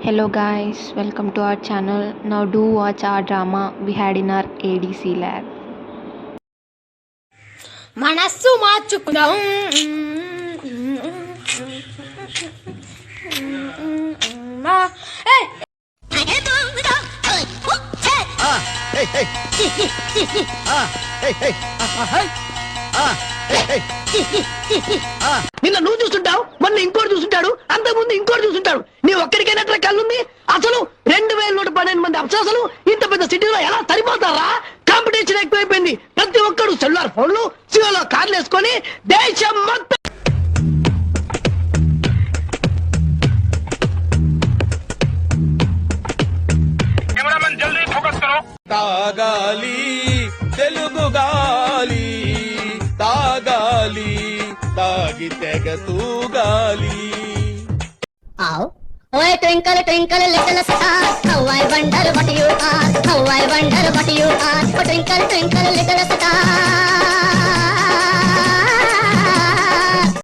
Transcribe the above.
Hello guys, welcome to our channel. Now do watch our drama we had in our ADC lab. మనస్సు మార్చుకుందాం. నిన్న నువ్వు చూస్తుంటావు, మొన్న ఇంకోటి చూస్తుంటాడు, అంతకుముందు ఇంకోటి చూస్తుంటాడు. నీ ఒక్కడికైనా కళ్ళుంది? అసలు 2112 మంది అప్సరసలు ఇంత పెద్ద సిటీలో ఎలా సరిపోతారా? కాంపిటీషన్ ఎక్కువైపోయింది. ప్రతి ఒక్కడు సెల్యులార్ ఫోన్లు, సియోలో కార్లు వేసుకొని దేశం మొత్తం తాగాలి తెలుగు గాలి, తాగాలి తాగి తెగ తూగాలి. Oh, twinkle, twinkle, little star, how I wonder what you are, how I wonder what you are. Oh, twinkle, twinkle, little star.